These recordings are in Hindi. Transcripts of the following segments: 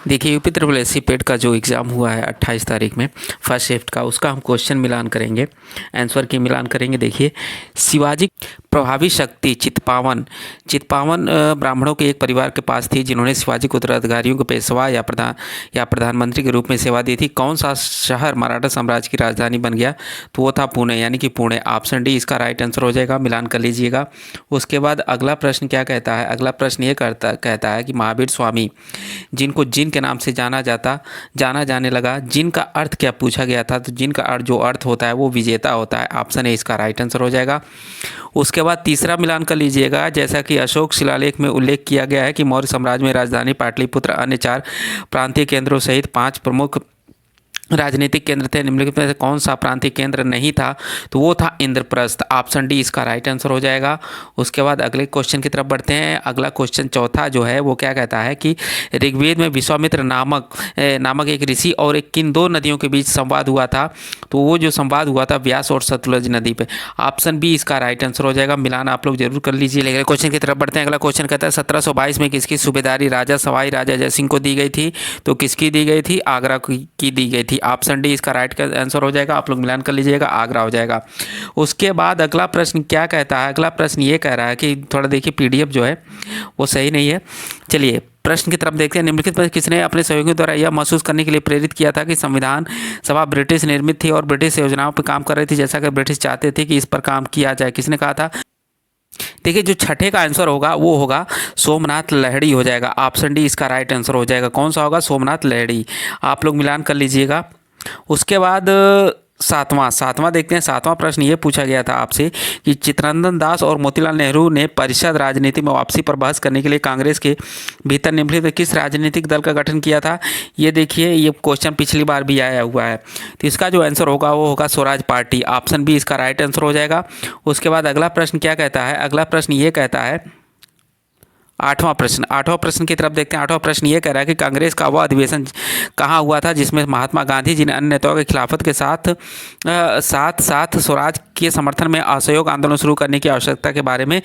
देखिए यूपी ट्रिपल एस सी पेट का जो एग्ज़ाम हुआ है 28 तारीख में फर्स्ट शिफ्ट का, उसका हम क्वेश्चन मिलान करेंगे, आंसर की मिलान करेंगे। देखिए, शिवाजी प्रभावी शक्ति चित्पावन चित्पावन ब्राह्मणों के एक परिवार के पास थी जिन्होंने शिवाजी को उत्तराधिकारियों को पेशवा या प्रधानमंत्री के रूप में सेवा दी थी। कौन सा शहर मराठा साम्राज्य की राजधानी बन गया? तो वो था पुणे, यानी कि पुणे। ऑप्शन डी इसका राइट आंसर हो जाएगा, मिलान कर लीजिएगा। उसके बाद अगला प्रश्न क्या कहता है? अगला प्रश्न ये कहता है कि महावीर स्वामी जिनको जिन के नाम से जाना जाने लगा, जिन का अर्थ क्या पूछा गया था? तो जिन का अर्थ होता है वो विजेता होता है। ऑप्शन ए इसका राइट आंसर हो जाएगा। उसके बाद तीसरा मिलान कर लीजिएगा। जैसा कि अशोक शिलालेख में उल्लेख किया गया है कि मौर्य साम्राज्य में राजधानी पाटलिपुत्र, अन्य 4 प्रांतीय केंद्रों सहित 5 प्रमुख राजनीतिक केंद्र थे। निम्नलिखित में से कौन सा प्रांतीय केंद्र नहीं था? तो वो था इंद्रप्रस्थ। ऑप्शन डी इसका राइट आंसर हो जाएगा। उसके बाद अगले क्वेश्चन की तरफ बढ़ते हैं। अगला क्वेश्चन चौथा जो है वो क्या कहता है कि ऋग्वेद में विश्वामित्र नामक एक ऋषि और एक किन 2 नदियों के बीच संवाद हुआ था? तो वो जो संवाद हुआ था व्यास और सतलुज नदी पे। ऑप्शन बी इसका राइट आंसर हो जाएगा। मिलान आप लोग जरूर कर लीजिए। अगले क्वेश्चन की तरफ बढ़ते हैं। अगला क्वेश्चन कहता है 1722 में किसकी सूबेदारी राजा सवाई राजा जयसिंह को दी गई थी? तो किसकी दी गई थी? आगरा की दी गई थी। ऑप्शन डी इसका राइट आंसर हो जाएगा। आप लोग मिलान कर लीजिएगा, आगरा हो जाएगा। उसके बाद अगला प्रश्न क्या कहता है? अगला प्रश्न ये कह रहा है कि थोड़ा देखिए पीडीएफ जो है वो सही नहीं है। चलिए प्रश्न की तरफ देखते हैं। निम्नलिखित में किसने अपने सहयोगियों द्वारा यह महसूस करने के लिए प्रेरित किया था कि संविधान सभा ब्रिटिश निर्मित थी और ब्रिटिश योजनाओं पर काम कर रही थी, जैसा कि ब्रिटिश चाहते थे कि इस पर काम किया जाए? किसने कहा था? देखिए, जो छठे का आंसर होगा वो होगा सोमनाथ लाहिड़ी हो जाएगा। ऑप्शन डी इसका राइट आंसर हो जाएगा। कौन सा होगा? सोमनाथ लाहिड़ी। आप लोग मिलान कर लीजिएगा। उसके बाद सातवां देखते हैं। सातवां प्रश्न ये पूछा गया था आपसे कि चित्तरंजन दास और मोतीलाल नेहरू ने परिषद राजनीति में वापसी पर बहस करने के लिए कांग्रेस के भीतर निम्नलिखित किस राजनीतिक दल का गठन किया था? ये देखिए, ये क्वेश्चन पिछली बार भी आया हुआ है। तो इसका जो आंसर होगा वो होगा स्वराज पार्टी। ऑप्शन बी इसका राइट आंसर हो जाएगा। उसके बाद अगला प्रश्न क्या कहता है? अगला प्रश्न ये कहता है आठवां प्रश्न की तरफ देखते हैं। आठवां प्रश्न ये कह रहा है कि कांग्रेस का वह अधिवेशन कहाँ हुआ था जिसमें महात्मा गांधी जी ने अन्य नेताओं के खिलाफत के साथ स्वराज के समर्थन में असहयोग आंदोलन शुरू करने की आवश्यकता के बारे में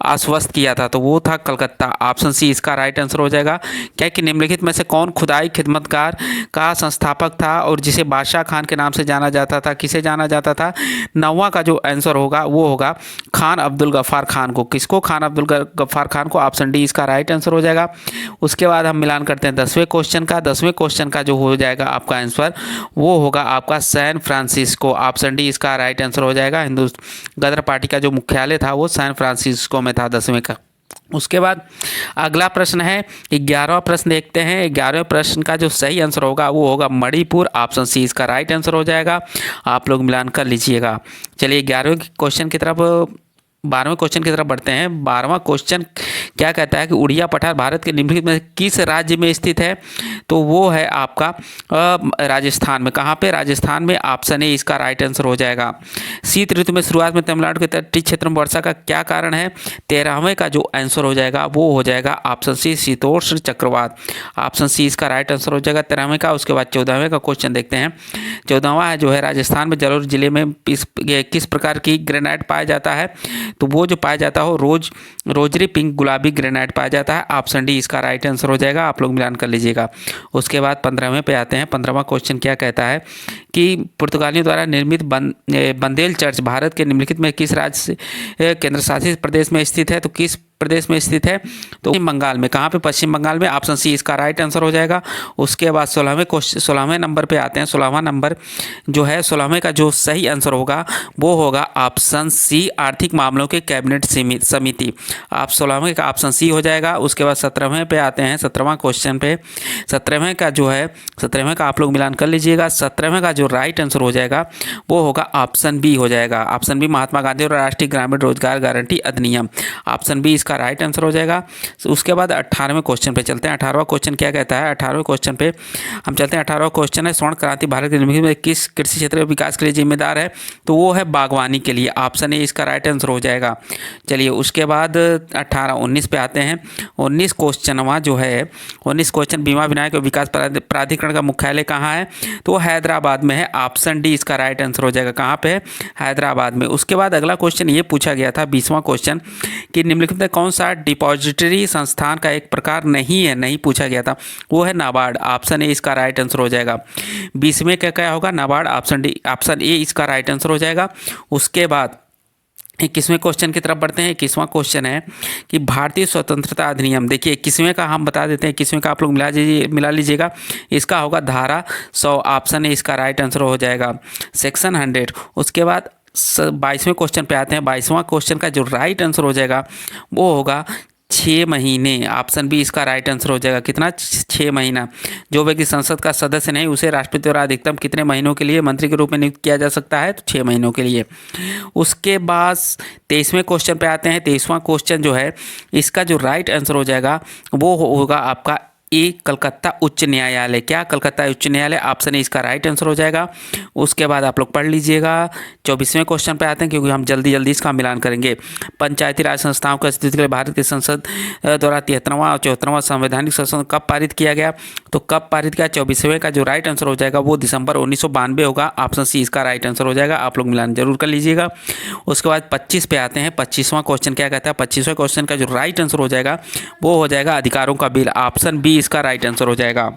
आश्वस्त किया था? तो वो था कलकत्ता। ऑप्शन सी इसका राइट आंसर हो जाएगा। क्या कि निम्नलिखित में से कौन खुदाई खिदमतकार का संस्थापक था और जिसे बादशाह खान के नाम से जाना जाता था? किसे जाना जाता था? 9वां का जो आंसर होगा वो होगा खान अब्दुल गफ्फार खान को। किसको? खान अब्दुल गफ्फार खान को। ऑप्शन डी इसका राइट आंसर हो जाएगा। उसके बाद हम मिलान करते हैं 10वें क्वेश्चन का। 10वें क्वेश्चन का जो हो जाएगा आपका आंसर वो होगा आपका सैन फ्रांसिस्को। ऑप्शन डी इसका राइट आंसर हो जाएगा। हिंदू गदर पार्टी का जो मुख्यालय था वो सैन फ्रांसिस्को में था 10वें का। उसके बाद अगला प्रश्न है 11वां प्रश्न देखते हैं। 11वें प्रश्न का जो सही आंसर होगा वो होगा मणिपुर। ऑप्शन सी इसका राइट आंसर हो जाएगा। आप लोग मिलान कर लीजिएगा। चलिए 12वें क्वेश्चन की तरफ 12वें क्वेश्चन की तरफ बढ़ते हैं। 12वां क्वेश्चन क्या कहता है कि उड़िया पठार भारत के निम्नलिखित में किस राज्य में स्थित है? तो वो है आपका राजस्थान में। कहाँ पे? राजस्थान में। ऑप्शन ए इसका राइट आंसर हो जाएगा। शीत ऋतु में शुरुआत में तमिलनाडु के तटीय क्षेत्र में वर्षा का क्या कारण है? 13वें का जो आंसर हो जाएगा वो हो जाएगा ऑप्शन सी शीतोष्ण चक्रवात। ऑप्शन सी इसका राइट आंसर हो जाएगा 13वें का। उसके बाद 14वें का क्वेश्चन देखते हैं। 14वां जो है राजस्थान में जलोर जिले में किस प्रकार की ग्रेनाइट पाया जाता है? तो वो जो पाया जाता हो रोजरी पिंक गुलाबी ग्रेनाइट पाया जाता है। ऑप्शन डी इसका राइट आंसर हो जाएगा। आप लोग मिलान कर लीजिएगा। उसके बाद 15वें पे आते हैं। 15वां क्वेश्चन क्या कहता है कि पुर्तगालियों द्वारा निर्मित बंदेल चर्च भारत के निम्नलिखित में किस राज्य से केंद्र शासित प्रदेश में स्थित है? तो किस प्रदेश में स्थित है? तो पश्चिम बंगाल में। कहाँ पे? पश्चिम बंगाल में। ऑप्शन सी इसका राइट आंसर हो जाएगा। उसके बाद 16वें नंबर पे आते हैं। 16वां नंबर जो है 16वें का जो सही आंसर होगा वो होगा ऑप्शन सी आर्थिक मामलों के कैबिनेट समिति। आप 16वें का ऑप्शन सी हो जाएगा। उसके बाद 17वें पे आते हैं। 17वां क्वेश्चन पे 17वें का जो है 17वें का आप लोग मिलान कर लीजिएगा। 17वें का जो राइट आंसर हो जाएगा वो होगा ऑप्शन बी हो जाएगा। ऑप्शन बी महात्मा गांधी और राष्ट्रीय ग्रामीण रोजगार गारंटी अधिनियम। ऑप्शन बी इसका राइट आंसर हो जाएगा। उसके बाद 18वें क्वेश्चन पे चलते हैं। 18वां क्वेश्चन क्या कहता है? 18वें क्वेश्चन पे हम चलते हैं। 18वां क्वेश्चन है स्वर्ण क्रांति भारत के निम्नलिखित में किस कृषि क्षेत्र के विकास के लिए जिम्मेदार है? तो वो है बागवानी के लिए। ऑप्शन ए इसका राइट आंसर हो जाएगा। चलिए उसके बाद 19 पे आते हैं। 19 क्वेश्चनवा जो है 19 क्वेश्चन बीमा विनायक विकास प्राधिकरण का मुख्यालय कहाँ है? तो हैदराबाद में है, ऑप्शन डी इसका राइट आंसर हो जाएगा। कहाँ पे है? हैदराबाद में। उसके बाद अगला क्वेश्चन ये पूछा गया था 20वां क्वेश्चन कि निम्नलिखित में कौन सा डिपॉजिटरी संस्थान का एक प्रकार नहीं है, नहीं पूछा गया था, वो है नाबार्ड। ऑप्शन ए इसका राइट आंसर हो जाएगा। 20वें क्या क्या होगा? NABARD. Option D, option A इसका राइट आंसर हो जाएगा। उसके बाद 21वें क्वेश्चन की तरफ बढ़ते हैं। 21वां क्वेश्चन है कि भारतीय स्वतंत्रता अधिनियम, देखिए 21वें का हम बता देते हैं, 21वें का आप लोग मिला लीजिएगा। इसका होगा धारा 100। ऑप्शन ए इसका राइट आंसर हो जाएगा। सेक्शन 100। उसके बाद 22वें क्वेश्चन पे आते हैं। 22वां क्वेश्चन का जो राइट आंसर हो जाएगा वो होगा 6 महीने। ऑप्शन बी इसका राइट आंसर हो जाएगा। कितना? 6 महीना। जो व्यक्ति संसद का सदस्य नहीं उसे राष्ट्रपति द्वारा अधिकतम कितने महीनों के लिए मंत्री के रूप में नियुक्त किया जा सकता है? तो 6 महीनों के लिए। उसके बाद 23वें क्वेश्चन पे आते हैं। 23वां क्वेश्चन जो है इसका जो राइट आंसर हो जाएगा वो होगा आपका ए, कलकत्ता उच्च न्यायालय। क्या? कलकत्ता उच्च न्यायालय। ऑप्शन ए इसका राइट आंसर हो जाएगा। उसके बाद आप लोग पढ़ लीजिएगा। 24वें क्वेश्चन पे आते हैं क्योंकि हम जल्दी जल्दी इसका मिलान करेंगे। पंचायती राज संस्थाओं की स्थिति के लिए भारत की संसद द्वारा 73वां और 74वां संवैधानिक संशोधन कब पारित किया गया? तो कब पारित किया? 24वें का जो राइट आंसर हो जाएगा वो दिसंबर 1992 होगा। ऑप्शन सी इसका राइट आंसर हो जाएगा। आप लोग मिलान जरूर कर लीजिएगा। उसके बाद 25 पे आते हैं। 25वां क्वेश्चन क्या कहता है? 25वें क्वेश्चन का जो राइट आंसर हो जाएगा वो हो जाएगा अधिकारों का बिल। ऑप्शन बी इसका राइट आंसर हो जाएगा।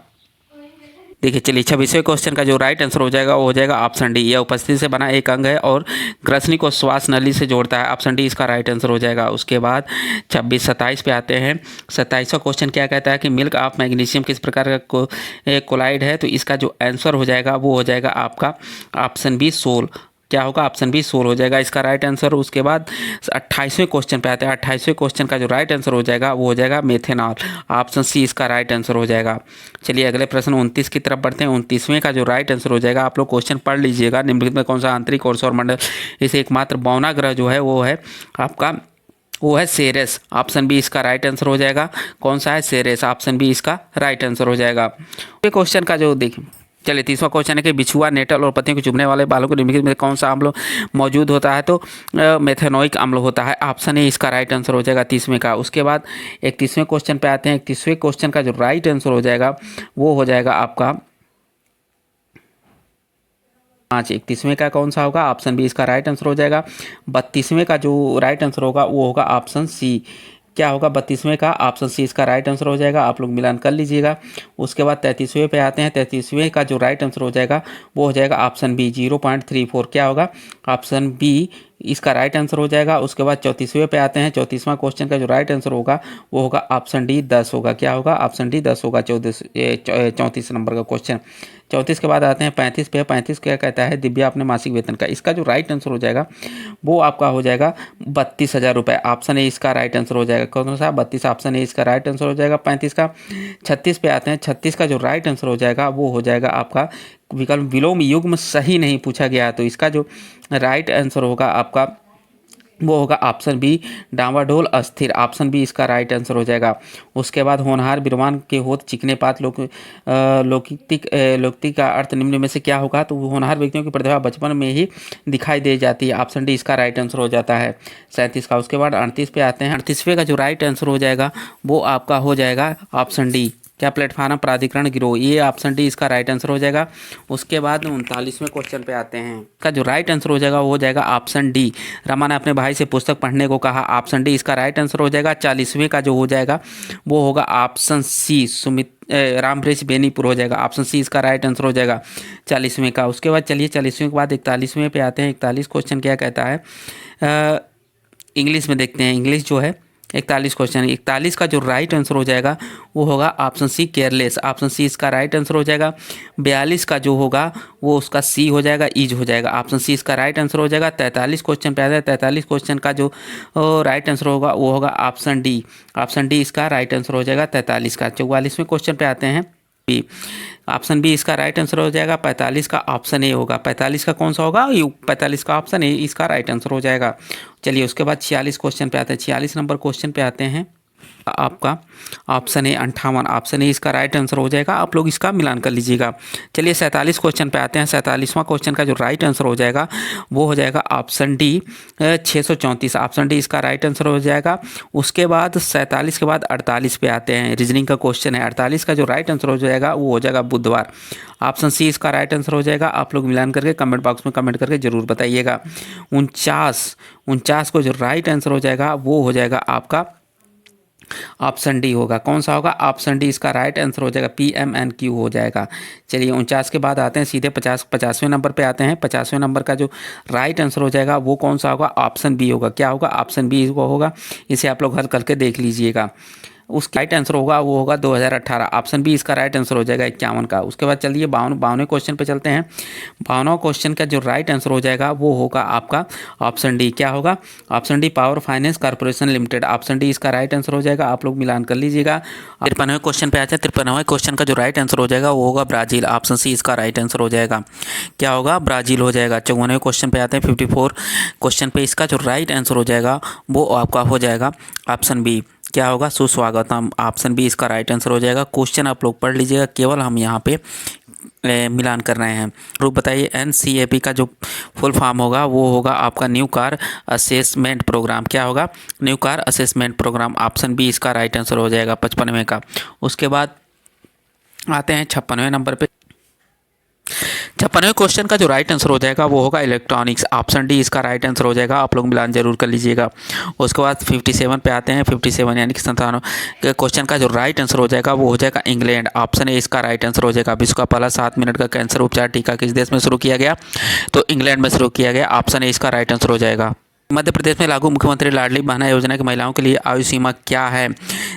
देखिए चलिए 26वें क्वेश्चन का जो राइट आंसर हो जाएगा वो हो जाएगा ऑप्शन डी। यह उपस्थिति से बना एक अंग है और ग्रसनी को श्वास नली से जोड़ता है। ऑप्शन डी इसका राइट आंसर हो जाएगा। उसके बाद 27 पे आते हैं। 27वां क्वेश्चन क्या कहता है कि मिल्क ऑफ मैग्नीशियम किस प्रकार का कोलाइड है? तो इसका जो आंसर हो जाएगा वो हो जाएगा आपका ऑप्शन बी सोल। क्या होगा? ऑप्शन बी सोल हो जाएगा इसका राइट आंसर। उसके बाद 28वें क्वेश्चन पे आते हैं। 28वें क्वेश्चन का जो राइट आंसर हो जाएगा वो हो जाएगा मेथेनॉल। ऑप्शन सी इसका राइट आंसर हो जाएगा। चलिए अगले प्रश्न 29 की तरफ बढ़ते हैं। 29वें का जो राइट आंसर हो जाएगा आप लोग क्वेश्चन पढ़ लीजिएगा। निम्नलिखित में कौन सा आंतरिक और सौरमंडल इसे एकमात्र बौना ग्रह जो है वो है आपका, वो है सेरेस। ऑप्शन बी इसका राइट आंसर हो जाएगा। कौन सा है? सेरेस। ऑप्शन बी इसका राइट आंसर हो जाएगा। ये क्वेश्चन का जो देखिए चलिए 30वां क्वेश्चन है कि बिछुआ, नेटल और पत्तियों को चुभने वाले बालों को निम्नलिखित में कौन सा अम्ल मौजूद होता है? तो मेथेनोइक अम्ल होता है। ऑप्शन ए इसका राइट आंसर हो जाएगा 30वें का। उसके बाद 31वें क्वेश्चन पे आते हैं। 31वें क्वेश्चन का जो राइट आंसर हो जाएगा वो हो जाएगा आपका 5। 31वें का कौन सा होगा? ऑप्शन बी इसका राइट आंसर हो जाएगा। 32वें का जो राइट आंसर होगा वो होगा ऑप्शन सी। क्या होगा? 32वें का ऑप्शन सी इसका राइट आंसर हो जाएगा। आप लोग मिलान कर लीजिएगा। उसके बाद 33वें पे आते हैं। 33वें का जो राइट आंसर हो जाएगा वो हो जाएगा ऑप्शन बी 0.34। क्या होगा? ऑप्शन बी इसका राइट आंसर हो जाएगा। उसके बाद 34वें पे आते हैं। 34वां क्वेश्चन का जो राइट आंसर होगा वो होगा ऑप्शन डी 10 होगा। क्या होगा? ऑप्शन डी 10 होगा। 34 नंबर का क्वेश्चन। 34 के बाद आते हैं 35 पे। 35 क्या कहता है? दिव्या अपने मासिक वेतन का। इसका जो राइट आंसर हो जाएगा वो आपका हो जाएगा 32,000 रुपये। ऑप्शन ए इसका राइट आंसर हो जाएगा। कौन सा? 32। ऑप्शन ए इसका राइट आंसर हो जाएगा 35 का। 36 पे आते हैं। 36 का जो राइट आंसर हो जाएगा वो हो जाएगा आपका विकल्प विलोम युग्म सही नहीं पूछा गया, तो इसका जो राइट आंसर होगा आपका वो होगा ऑप्शन बी डामाडोल अस्थिर। ऑप्शन बी इसका राइट आंसर हो जाएगा। उसके बाद होनहार विद्वान के होत चिकने पात लोकोक्ति का अर्थ निम्न में से क्या होगा? तो होनहार व्यक्तियों की प्रतिभा बचपन में ही दिखाई दे जाती है। ऑप्शन डी इसका राइट आंसर हो जाता है 37 का। उसके बाद 38 पे आते हैं। 38वें का जो राइट आंसर हो जाएगा वो आपका हो जाएगा ऑप्शन डी। क्या? प्लेटफार्म प्राधिकरण गिरोह। ये ऑप्शन डी इसका राइट आंसर हो जाएगा। उसके बाद 39वें क्वेश्चन पे आते हैं। इसका जो राइट आंसर हो जाएगा वो हो जाएगा ऑप्शन डी। रमा ने अपने भाई से पुस्तक पढ़ने को कहा। ऑप्शन डी इसका राइट आंसर हो जाएगा। 40वें का जो हो जाएगा वो होगा ऑप्शन सी सुमित रामवृक्ष बेनीपुर हो जाएगा। ऑप्शन सी इसका राइट आंसर हो जाएगा 40वें का। उसके बाद चलिए 40वें के बाद 41वें पे आते हैं। 41 क्वेश्चन क्या कहता है? इंग्लिश में देखते हैं। इंग्लिश जो है 41 क्वेश्चन। 41 का जो राइट आंसर हो जाएगा वो होगा option C careless. Option C इसका राइट आंसर हो जाएगा। 42 का जो होगा वो उसका सी हो जाएगा, ईज हो जाएगा। ऑप्शन सी इसका राइट आंसर हो जाएगा। 43 क्वेश्चन पे आता है। 43 क्वेश्चन का जो राइट आंसर होगा वो होगा ऑप्शन डी। ऑप्शन डी इसका राइट आंसर हो जाएगा 43 का। 44वें क्वेश्चन पे आते हैं। बी ऑप्शन बी इसका राइट आंसर हो जाएगा। 45 का ऑप्शन ए होगा। 45 का कौन सा होगा? 45 का ऑप्शन ए इसका राइट आंसर हो जाएगा। चलिए उसके बाद 46 क्वेश्चन पे आते हैं। 46 नंबर क्वेश्चन पे आते हैं। आपका ऑप्शन ए 58। ऑप्शन ए इसका राइट आंसर हो जाएगा। आप लोग इसका मिलान कर लीजिएगा। चलिए 47 क्वेश्चन पे आते हैं। 47वां क्वेश्चन का जो राइट आंसर हो जाएगा वो हो जाएगा ऑप्शन डी 634। ऑप्शन डी इसका राइट आंसर हो जाएगा। उसके बाद 47 के बाद 48 पे आते हैं। रीजनिंग का क्वेश्चन है। 48 का जो राइट आंसर हो जाएगा वो हो जाएगा बुधवार। ऑप्शन सी इसका राइट आंसर हो जाएगा। आप लोग मिलान करके कमेंट बॉक्स में कमेंट करके जरूर बताइएगा। 49 को जो राइट आंसर हो जाएगा वो हो जाएगा आपका ऑप्शन डी होगा। कौन सा होगा? ऑप्शन डी इसका राइट आंसर हो जाएगा, PMNQ हो जाएगा। चलिए 49 के बाद आते हैं सीधे 50वें नंबर पे आते हैं। 50वें नंबर का जो राइट आंसर हो जाएगा वो कौन सा होगा? ऑप्शन बी होगा। क्या होगा? ऑप्शन बी होगा। इसे आप लोग हल करके देख लीजिएगा। उसका राइट आंसर होगा वो होगा 2018। ऑप्शन बी इसका राइट आंसर हो जाएगा 51 का। उसके बाद चलिए 52वें क्वेश्चन पे चलते हैं। 52वां क्वेश्चन का जो राइट आंसर हो जाएगा वो होगा आपका ऑप्शन डी। क्या होगा? Option D power finance corporation limited. Option D इसका राइट आंसर हो जाएगा। आप लोग मिलान कर लीजिएगा। 53वें क्वेश्चन पे आते हैं। 53वें क्वेश्चन का जो राइट आंसर हो जाएगा वो होगा ब्राज़ील। ऑप्शन सी इसका राइट आंसर हो जाएगा। क्या होगा? ब्राज़ील हो जाएगा। 54वें क्वेश्चन पे आते हैं। 54 क्वेश्चन पे इसका जो राइट आंसर हो जाएगा वो आपका हो जाएगा ऑप्शन बी। क्या होगा? सुस्वागतम। ऑप्शन बी इसका राइट आंसर हो जाएगा। क्वेश्चन आप लोग पढ़ लीजिएगा, केवल हम यहाँ पे मिलान कर रहे हैं। ग्रुप बताइए। NCAP का जो फुल फॉर्म होगा वो होगा आपका न्यू कार असेसमेंट प्रोग्राम। क्या होगा? New car assessment programme. Option B इसका राइट आंसर हो जाएगा 55वें का। उसके बाद आते हैं 56वें नंबर पे। 56वें क्वेश्चन का जो राइट आंसर हो जाएगा वो होगा इलेक्ट्रॉनिक्स। ऑप्शन डी इसका राइट आंसर हो जाएगा। आप लोग मिलान जरूर कर लीजिएगा। उसके बाद 57 पे आते हैं। 57 यानी कि 57 के क्वेश्चन का जो राइट आंसर हो जाएगा वो हो जाएगा इंग्लैंड। ऑप्शन ए इसका राइट आंसर हो जाएगा। विश्व का पहला 7 मिनट का कैंसर उपचार टीका किस देश में शुरू किया गया? तो इंग्लैंड में शुरू किया गया। ऑप्शन ए इसका राइट आंसर हो जाएगा। मध्य प्रदेश में लागू मुख्यमंत्री लाडली बहना योजना की महिलाओं के लिए आयु सीमा क्या है?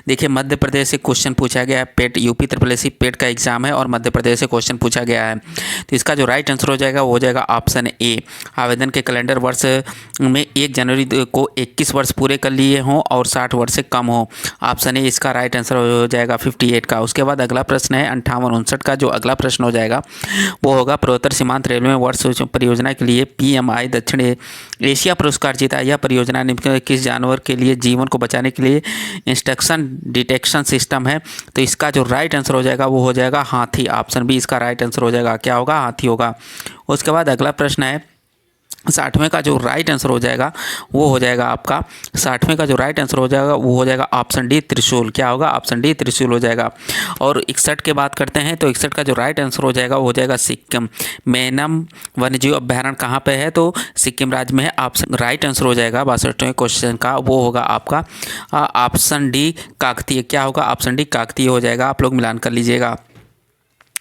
देखिए, मध्य प्रदेश से क्वेश्चन पूछा गया है। पेट UP SSSC पेट का एग्जाम है और मध्य प्रदेश से क्वेश्चन पूछा गया है। तो इसका जो राइट आंसर हो जाएगा वो हो जाएगा ऑप्शन ए। आवेदन के कैलेंडर वर्ष में 1 जनवरी को 21 वर्ष पूरे कर लिए हों और 60 वर्ष से कम हो। ऑप्शन ए इसका राइट आंसर हो जाएगा 58 का। उसके बाद अगला प्रश्न है 58-59 का। जो अगला प्रश्न हो जाएगा वो होगा पूर्वोत्तर सीमांत रेलवे में वर्ष परियोजना के लिए PMI दक्षिण एशिया पुरस्कार जीता। यह परियोजना निम्न किस जानवर के लिए जीवन को बचाने के लिए इंस्ट्रक्शन डिटेक्शन सिस्टम है? तो इसका जो राइट आंसर हो जाएगा वो हो जाएगा हाथी। ऑप्शन बी इसका राइट आंसर हो जाएगा। क्या होगा? हाथी होगा। उसके बाद अगला प्रश्न है 60वें का जो राइट आंसर हो जाएगा वो हो जाएगा आपका 60वें का जो राइट आंसर हो जाएगा वो हो जाएगा ऑप्शन डी त्रिशूल। क्या होगा? ऑप्शन डी त्रिशूल हो जाएगा। और 61 की बात करते हैं तो 61 का जो राइट आंसर हो जाएगा वो हो जाएगा सिक्किम। मेनम वन्यजीव अभ्यारण्य कहाँ पे है? तो सिक्किम राज्य में है। ऑप्शन राइट आंसर हो जाएगा 62वें क्वेश्चन का वो होगा आपका ऑप्शन डी काकतीय। क्या होगा? ऑप्शन डी काकतीय हो जाएगा। आप लोग मिलान कर लीजिएगा।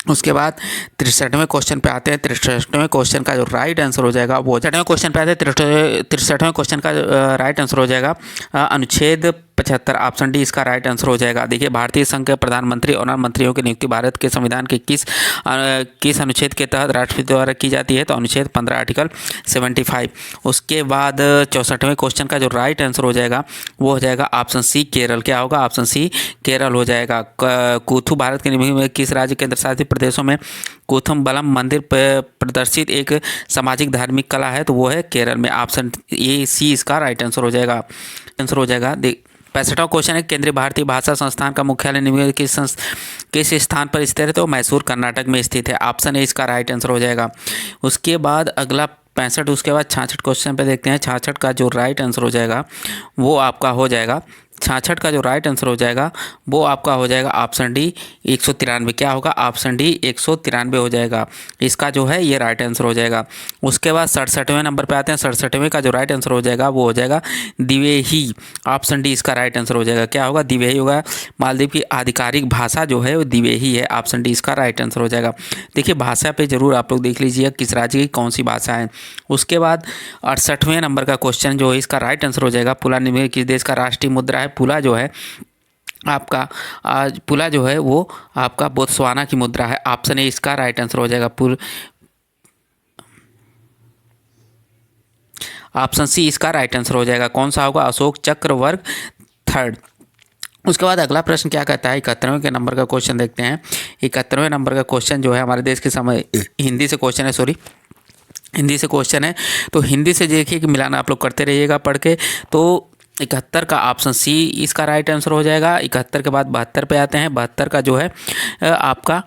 उसके बाद 63वें क्वेश्चन पे आते हैं। 63वें क्वेश्चन का जो राइट आंसर हो जाएगा वो 63वें क्वेश्चन पे आते हैं। 63वें क्वेश्चन का राइट आंसर हो जाएगा अनुच्छेद 75। ऑप्शन डी इसका राइट आंसर हो जाएगा। देखिए, भारतीय संघ के प्रधानमंत्री और मंत्रियों की नियुक्ति भारत के संविधान के किस अनुच्छेद के तहत राष्ट्रपति द्वारा की जाती है? तो अनुच्छेद 15 आर्टिकल 75। उसके बाद 64वें क्वेश्चन का जो राइट आंसर हो जाएगा वो हो जाएगा ऑप्शन सी केरल। क्या होगा? ऑप्शन सी केरल हो जाएगा। कूथू भारत के किस राज्य केंद्र शासित प्रदेशों में कूथमबलम मंदिर प्रदर्शित एक सामाजिक धार्मिक कला है? तो वो है केरल में। ऑप्शन ए सी इसका राइट आंसर हो जाएगा। 65वां क्वेश्चन है केंद्रीय भारतीय भाषा संस्थान का मुख्यालय निम्न किस स्थान पर स्थित है? तो मैसूर कर्नाटक में स्थित है। ऑप्शन ए इसका राइट आंसर हो जाएगा। उसके बाद अगला 65 उसके बाद 66 क्वेश्चन पे देखते हैं। 66 का जो राइट आंसर हो जाएगा वो आपका हो जाएगा 66 का जो राइट आंसर हो जाएगा वो आपका हो जाएगा ऑप्शन डी 193। क्या होगा? ऑप्शन डी 193 हो जाएगा। इसका जो है ये राइट आंसर हो जाएगा। उसके बाद 67वें नंबर पे आते हैं। 67वें का जो राइट आंसर हो जाएगा वो हो जाएगा दिवेही। ऑप्शन डी इसका राइट आंसर हो जाएगा। क्या होगा? दिवेही होगा। मालदीव की आधिकारिक भाषा जो है वो दिवेही है। ऑप्शन डी इसका राइट आंसर हो जाएगा। देखिए, भाषा पे जरूर आप लोग देख लीजिए किस राज्य की कौन सी भाषा है। उसके बाद 68वें नंबर का क्वेश्चन जो है इसका राइट आंसर हो जाएगा पुला निम्न किस देश का राष्ट्रीय मुद्रा है? पुला जो है आपका पुला जो है वो आपका बोत्सवाना की मुद्रा है। ऑप्शन ए इसका राइट आंसर हो जाएगा। ऑप्शन सी इसका राइट आंसर हो जाएगा। कौन सा होगा? अशोक चक्र वर्ग 3rd। उसके बाद अगला प्रश्न क्या कहता है? 71वें के नंबर का क्वेश्चन देखते हैं। 71वें नंबर का क्वेश्चन जो है हमारे देश के समय हिंदी से क्वेश्चन है। हिंदी से क्वेश्चन है। तो हिंदी से देखिए कि मिलान आप लोग करते रहिएगा पढ़ के। तो 71 का ऑप्शन सी इसका राइट आंसर हो जाएगा। 71 के बाद 72 पे आते हैं। 72 का जो है आपका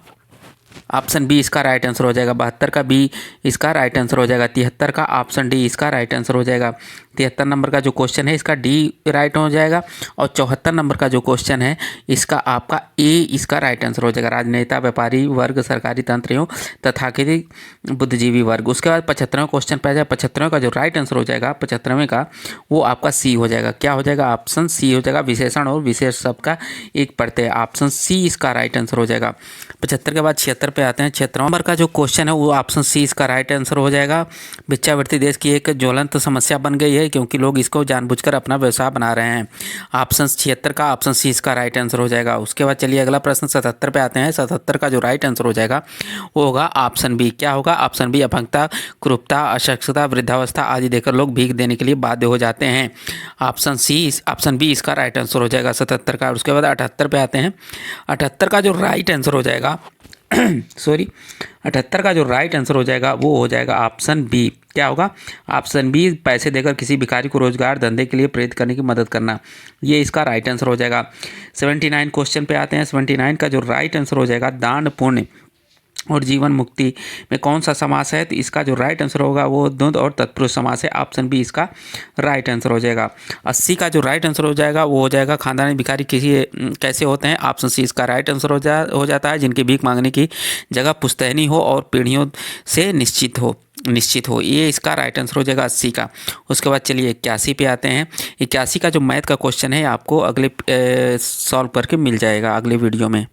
ऑप्शन बी इसका राइट आंसर हो जाएगा। 72 का बी इसका राइट आंसर हो जाएगा। 73 का ऑप्शन डी इसका राइट आंसर हो जाएगा। 73 नंबर का जो क्वेश्चन है इसका डी राइट हो जाएगा। और 74 नंबर का जो क्वेश्चन है इसका आपका ए इसका राइट आंसर हो जाएगा। राजनेता, व्यापारी वर्ग, सरकारी तंत्र एवं तथाकथित बुद्धिजीवी वर्ग। उसके बाद 75वें क्वेश्चन पे आ जाए। 75वें का जो राइट आंसर हो जाएगा 75वें का, वो आपका सी हो जाएगा। क्या हो जाएगा? ऑप्शन सी हो जाएगा। विशेषण और विशेष शब्द का एक प्रत्यय, ऑप्शन सी इसका राइट आंसर हो जाएगा। 75 के बाद 76 पे आते हैं। 76 नंबर का जो क्वेश्चन है वो ऑप्शन सी इसका राइट आंसर हो जाएगा। भिक्षावृत्ति देश की एक ज्वलंत समस्या बन गई है क्योंकि लोग इसको जानबूझकर अपना व्यवसाय बना रहे हैं। ऑप्शन 76 का ऑप्शन सी इसका राइट आंसर हो जाएगा। उसके बाद चलिए अगला प्रश्न 77 पे आते हैं। 77 का जो राइट आंसर हो जाएगा वो होगा ऑप्शन बी। क्या होगा? Option B. अपंगता, कुरूपता, अशक्तता, वृद्धावस्था आदि देकर लोग भीख देने के लिए बाध्य हो जाते हैं। ऑप्शन सी ऑप्शन बी इसका राइट आंसर हो जाएगा 77 का। उसके बाद 78 पे आते हैं। 78 का जो राइट आंसर हो जाएगा सॉरी 78 का जो राइट आंसर हो जाएगा वो हो जाएगा ऑप्शन बी। क्या होगा? Option B. पैसे देकर किसी भिखारी को रोजगार धंधे के लिए प्रेरित करने की मदद करना, ये इसका राइट आंसर हो जाएगा। 79 क्वेश्चन पे आते हैं। 79 का जो राइट आंसर हो जाएगा दान, पुण्य और जीवन मुक्ति में कौन सा समास है? तो इसका जो राइट आंसर होगा वो द्वंद्व और तत्पुरुष समास है। ऑप्शन बी इसका राइट आंसर हो जाएगा। 80 का जो राइट आंसर हो जाएगा वो हो जाएगा खानदानी भिखारी कैसे होते हैं? ऑप्शन सी इसका राइट आंसर हो जाता है जिनकी भीख मांगने की जगह पुश्तैनी हो और पीढ़ियों से निश्चित हो, ये इसका राइट आंसर हो जाएगा 80 का। उसके बाद चलिए 81 पे आते हैं। 81 का जो मैथ का क्वेश्चन है आपको अगले सॉल्व करके मिल जाएगा अगले वीडियो में।